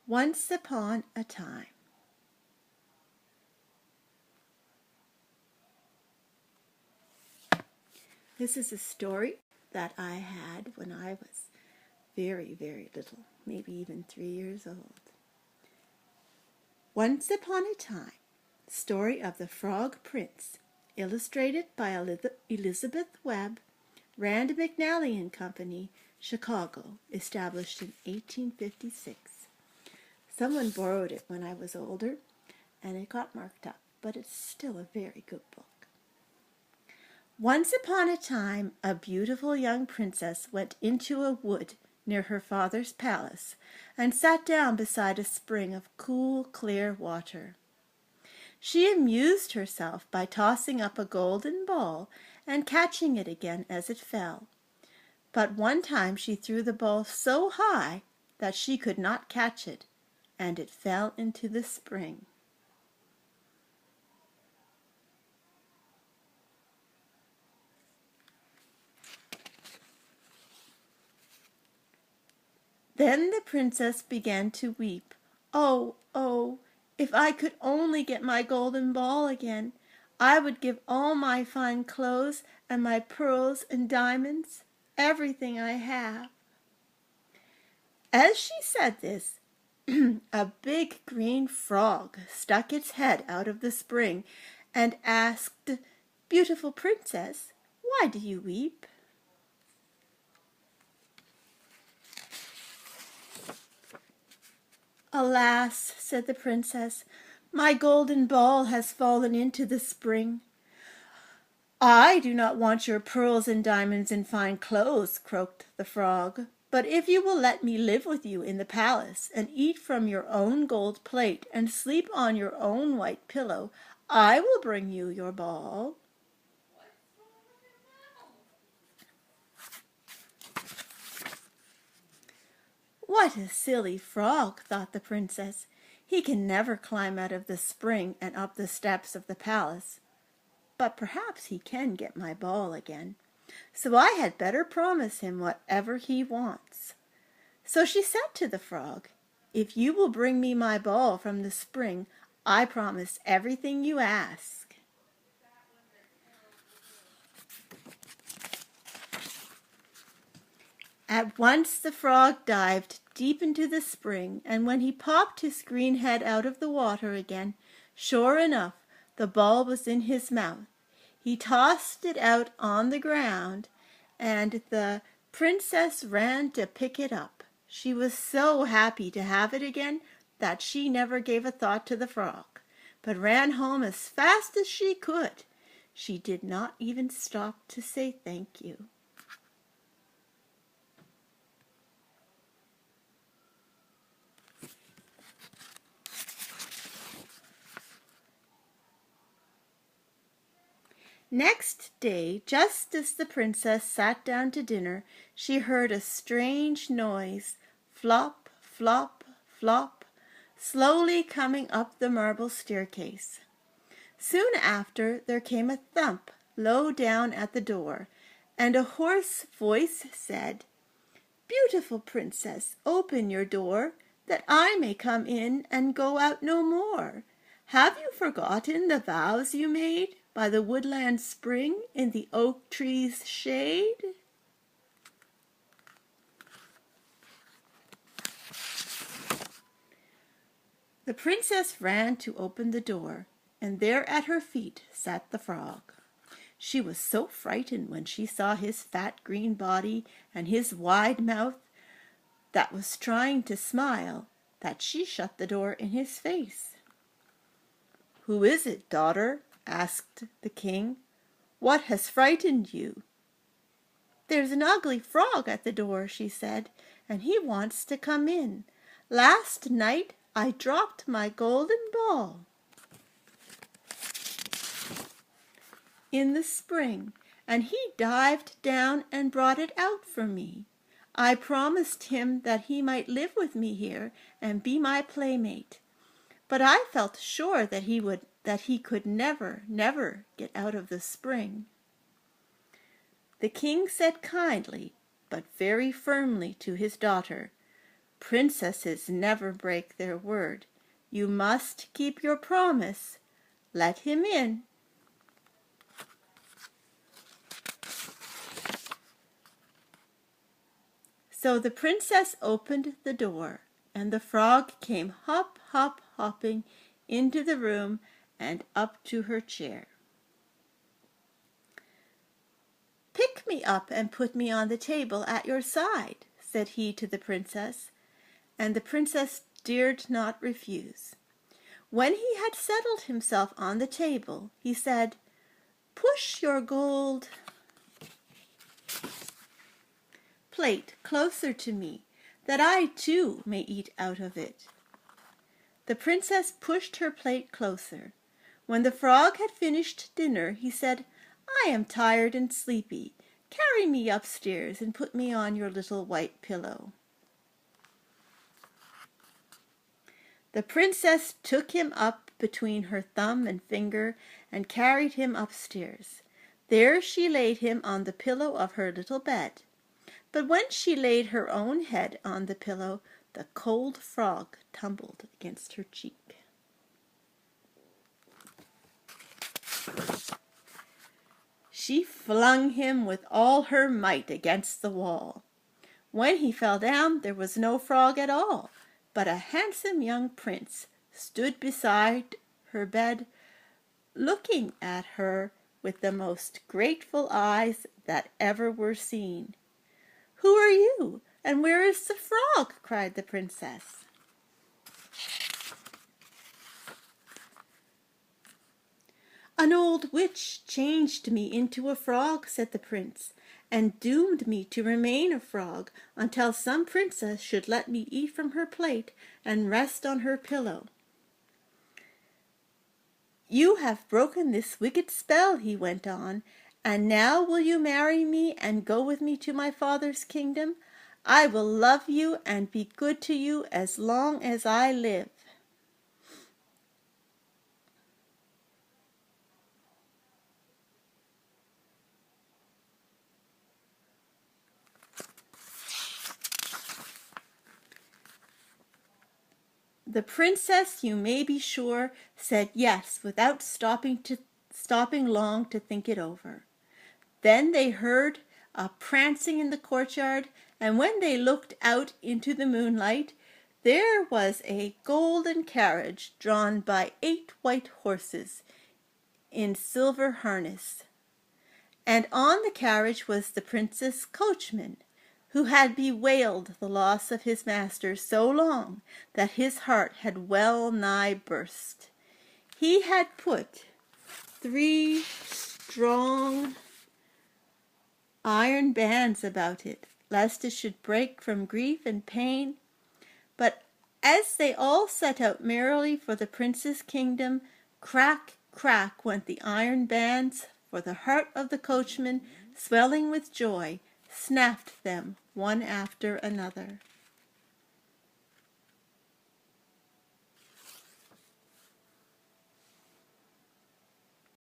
Once upon a time. This is a story that I had when I was very, very little, maybe even 3 years old. Once upon a time, story of the Frog Prince, illustrated by Elizabeth Webb, Rand McNally and Company, Chicago, established in 1856. Someone borrowed it when I was older, and it got marked up, but it's still a very good book. Once upon a time, a beautiful young princess went into a wood near her father's palace and sat down beside a spring of cool, clear water. She amused herself by tossing up a golden ball and catching it again as it fell. But one time she threw the ball so high that she could not catch it, and it fell into the spring. Then the princess began to weep. "Oh, oh, if I could only get my golden ball again, I would give all my fine clothes and my pearls and diamonds, everything I have." As she said this, a big green frog stuck its head out of the spring and asked, "Beautiful princess, why do you weep?" "Alas," said the princess, "my golden ball has fallen into the spring." "I do not want your pearls and diamonds and fine clothes," croaked the frog, "but if you will let me live with you in the palace and eat from your own gold plate and sleep on your own white pillow, I will bring you your ball." "What a silly frog," thought the princess. "He can never climb out of the spring and up the steps of the palace. But perhaps he can get my ball again. So I had better promise him whatever he wants." So she said to the frog, "If you will bring me my ball from the spring, I promise everything you ask." At once the frog dived deep into the spring, and when he popped his green head out of the water again, sure enough, the ball was in his mouth. He tossed it out on the ground, and the princess ran to pick it up. She was so happy to have it again that she never gave a thought to the frog, but ran home as fast as she could. She did not even stop to say thank you. Next day, just as the princess sat down to dinner, she heard a strange noise, flop, flop, flop, slowly coming up the marble staircase. Soon after there came a thump low down at the door, and a hoarse voice said, "Beautiful princess, open your door, that I may come in and go out no more. Have you forgotten the vows you made by the woodland spring in the oak tree's shade?" The princess ran to open the door, and there at her feet sat the frog. She was so frightened when she saw his fat green body and his wide mouth that was trying to smile that she shut the door in his face. "Who is it, daughter?" asked the king. "What has frightened you?" "There's an ugly frog at the door," she said, "and he wants to come in. Last night I dropped my golden ball in the spring, and he dived down and brought it out for me. I promised him that he might live with me here and be my playmate, but I felt sure that he could never, never get out of the spring." The king said kindly, but very firmly to his daughter, Princesses never break their word. You must keep your promise. Let him in." So the princess opened the door, and the frog came hop, hop, hopping into the room and up to her chair. "Pick me up and put me on the table at your side," said he to the princess, and the princess dared not refuse. When he had settled himself on the table, he said, "Push your gold plate closer to me, that I too may eat out of it." The princess pushed her plate closer. When the frog had finished dinner, he said, "I am tired and sleepy. Carry me upstairs and put me on your little white pillow." The princess took him up between her thumb and finger and carried him upstairs. There she laid him on the pillow of her little bed. But when she laid her own head on the pillow, the cold frog tumbled against her cheek. She flung him with all her might against the wall. When he fell down, there was no frog at all, but a handsome young prince stood beside her bed, looking at her with the most grateful eyes that ever were seen. "Who are you, and where is the frog?" cried the princess. "An old witch changed me into a frog," said the prince, "and doomed me to remain a frog until some princess should let me eat from her plate and rest on her pillow." "You have broken this wicked spell," he went on, "and now will you marry me and go with me to my father's kingdom? I will love you and be good to you as long as I live." The princess, you may be sure, said yes without stopping long to think it over. Then they heard a prancing in the courtyard, and when they looked out into the moonlight, there was a golden carriage drawn by 8 white horses in silver harness, and on the carriage was the prince's coachman, who had bewailed the loss of his master so long that his heart had well nigh burst. He had put 3 strong iron bands about it, lest it should break from grief and pain. But as they all set out merrily for the prince's kingdom, crack, crack went the iron bands, for the heart of the coachman, swelling with joy, snapped them one after another.